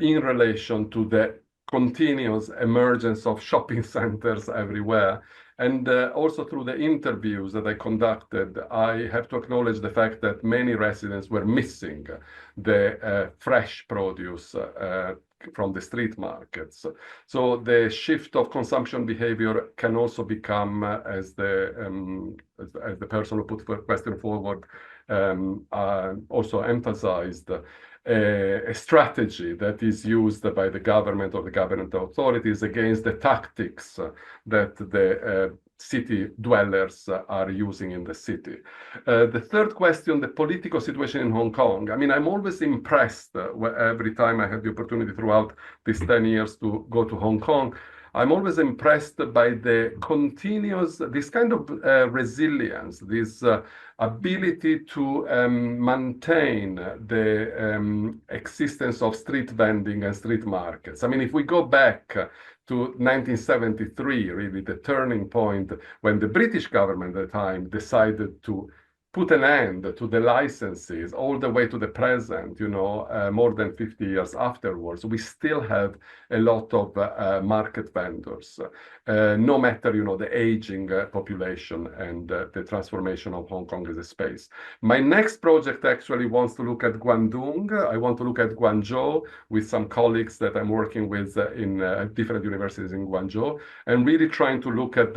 in relation to the continuous emergence of shopping centers everywhere. And also through the interviews that I conducted, I have to acknowledge the fact that many residents were missing the fresh produce from the street markets. So the shift of consumption behavior can also become, as the person who put the question forward also emphasized, a strategy that is used by the government or the government authorities against the tactics that the city dwellers are using in the city. The third question, the political situation in Hong Kong. I mean, I'm always impressed every time I have the opportunity throughout these 10 years to go to Hong Kong. I'm always impressed by the continuous, this kind of resilience, this ability to maintain the existence of street vending and street markets. I mean, if we go back to 1973, really the turning point when the British government at the time decided to put an end to the licenses all the way to the present, more than 50 years afterwards, we still have a lot of market vendors, no matter, the aging population and the transformation of Hong Kong as a space. My next project actually wants to look at Guangdong. I want to look at Guangzhou with some colleagues that I'm working with in different universities in Guangzhou, and really trying to look at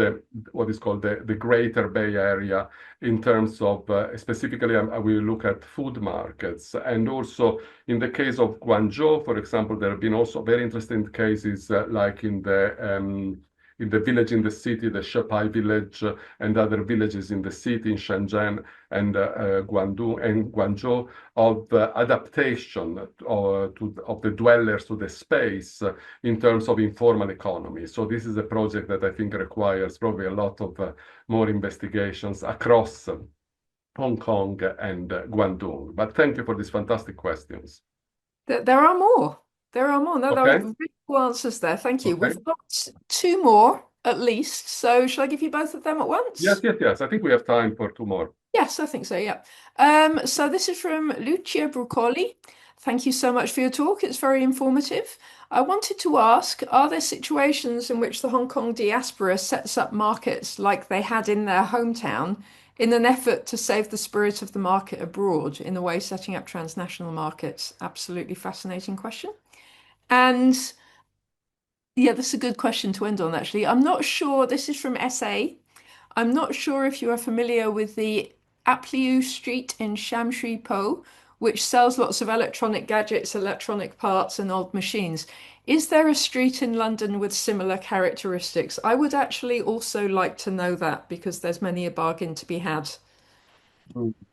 what is called the Greater Bay Area in terms of specifically, I will look at food markets. And also in the case of Guangzhou, for example, there have been also very interesting cases like in the village in the city, the Shepai village, and other villages in the city in Shenzhen and Guangzhou, of adaptation of the dwellers to the space in terms of informal economy. So this is a project that I think requires probably a lot of more investigations across Hong Kong, and Guangdong. But thank you for these fantastic questions. There are more. There are more. No, there are Okay. really cool answers there. Thank you. Okay. We've got two more at least. So shall I give you both of them at Yes, once? yes, yes. I think we have time for two more. Yes, I think so, yeah. So this is from Lucia Brucoli. Thank you so much for your talk. It's very informative. I wanted to ask, are there situations in which the Hong Kong diaspora sets up markets like they had in their hometown in an effort to save the spirit of the market abroad, in a way setting up transnational markets? Absolutely fascinating question. And yeah, this is a good question to end on, actually. I'm not sure, this is from SA. I'm not sure if you are familiar with the Apliu Street in Sham Shui Po, which sells lots of electronic gadgets, electronic parts, and old machines. Is there a street in London with similar characteristics? I would actually also like to know that because there's many a bargain to be had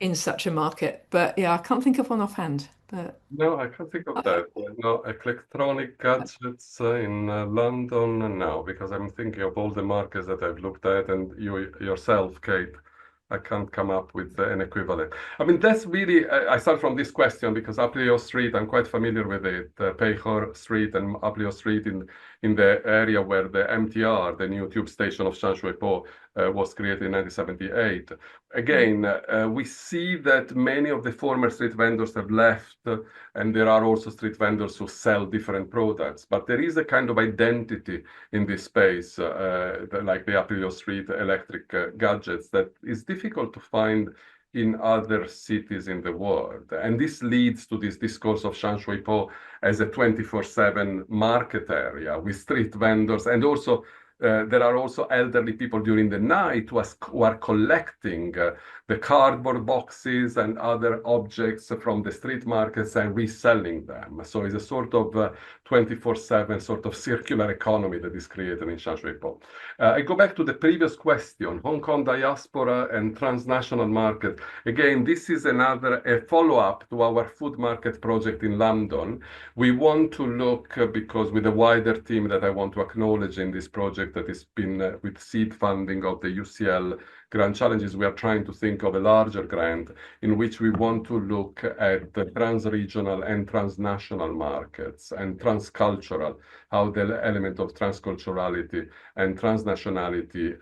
in such a market. But yeah, I can't think of one offhand. But No, I can't think of uh, that. No, electronic gadgets in London, no, because I'm thinking of all the markets that I've looked at, and you yourself, Kate, I can't come up with an equivalent. I mean, that's really, I start from this question because Aplio Street, I'm quite familiar with it. Peikhor Street and Aplio Street in the area where the MTR, the new tube station of Shanshui-Po, was created in 1978. Again, we see that many of the former street vendors have left, and there are also street vendors who sell different products. But there is a kind of identity in this space, like the Aplio Street electric gadgets, that is difficult to find in other cities in the world. And this leads to this discourse of Shanshui-Po as a 24/7 market area with street vendors, and also there are also elderly people during the night who are collecting the cardboard boxes and other objects from the street markets and reselling them. So it's a sort of 24/7 sort of circular economy that is created in Shanshui-Po. I go back to the previous question, Hong Kong diaspora and transnational market. Again, this is a follow-up to our food market project in London. We want to look, because with a wider team that I want to acknowledge in this project that has been with seed funding of the UCL Grand Challenges, we are trying to think of a larger grant in which we want to look at the trans-regional and transnational markets and transcultural, how the element of transculturality and transnationality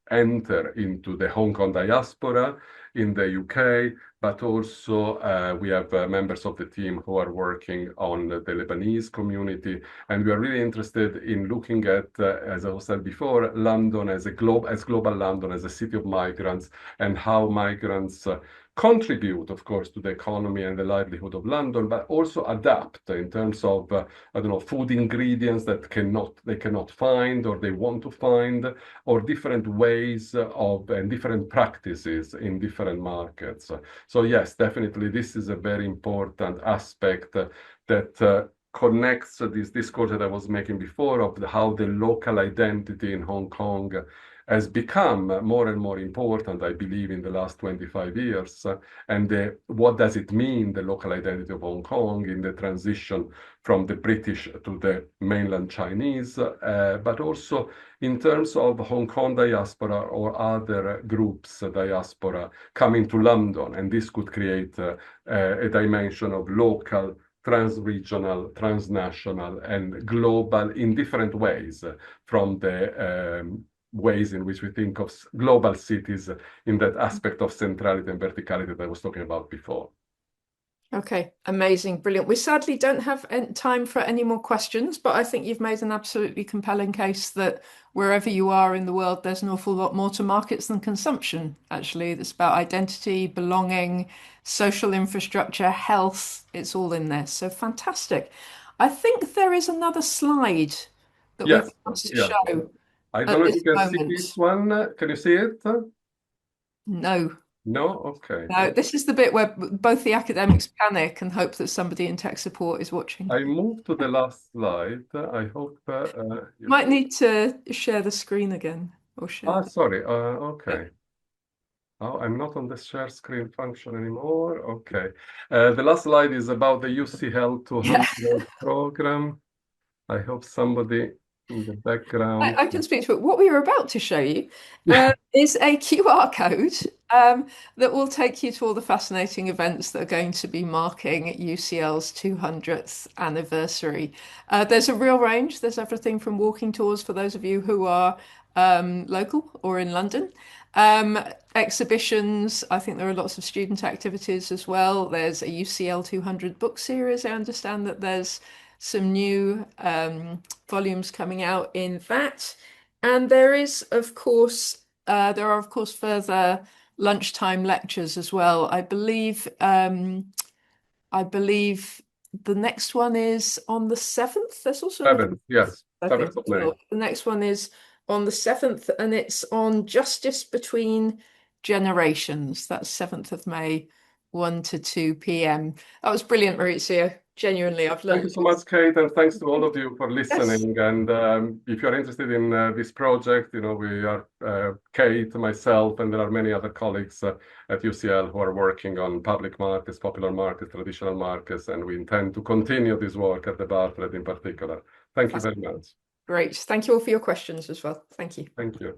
enter into the Hong Kong diaspora in the UK, but also we have members of the team who are working on the Lebanese community. And we are really interested in looking at, as I said before, London as global London, as a city of migrants, and how migrants contribute, of course, to the economy and the livelihood of London, but also adapt in terms of, I don't know, food ingredients that they cannot find or they want to find, or different ways of and different practices in different markets. So yes, definitely, this is a very important aspect that connects this discourse that I was making before of how the local identity in Hong Kong has become more and more important, I believe, in the last 25 years. And what does it mean, the local identity of Hong Kong in the transition from the British to the mainland Chinese, but also in terms of Hong Kong diaspora or other groups, diaspora, coming to London. And this could create a dimension of local, trans-regional, transnational, and global in different ways from the ways in which we think of global cities in that aspect of centrality and verticality that I was talking about before. okay, amazing, brilliant. We sadly don't have time for any more questions, but I think you've made an absolutely compelling case that wherever you are in the world, there's an awful lot more to markets than consumption, actually. It's about identity, belonging, social infrastructure, health. It's all in there. So fantastic. I think there is another slide that we've Yes, got to yeah. show I don't at know if this you can see moment. this one. Can you see it? No. No? Okay. No, this is the bit where both the academics panic and hope that somebody in tech support is watching. I moved to the last slide. I hope you Might can. need to share the screen again or share. Sorry. Okay. Oh, I'm not on the share screen function anymore. Okay. The last slide is about the UCL Yeah. 200 program. I hope somebody in the background. I can speak to it. What we were about to show you is a QR code that will take you to all the fascinating events that are going to be marking UCL's 200th anniversary. There's a real range. There's everything from walking tours for those of you who are local or in London. Exhibitions, I think there are lots of student activities as well. There's a UCL 200 book series. I understand that there's some new volumes coming out in that. And there is, of course, there are, of course, further lunchtime lectures as well. I believe the next one is on the 7th. There's also another, 7th, yes, I think, 7th of May. the next one is on the 7th, and it's on justice between generations. That's 7th of May, 1 to 2 p.m. That was brilliant, Maurizio. Genuinely, I've Thank you learned. so much, Kate, and thanks to all of you for Yes. listening. And if you're interested in this project, you know, we are Kate, myself, and there are many other colleagues at UCL who are working on public markets, popular markets, traditional markets, and we intend to continue this work at the Bartlett in particular. Thank you very much. Great. Thank you all for your questions as well. Thank you. Thank you.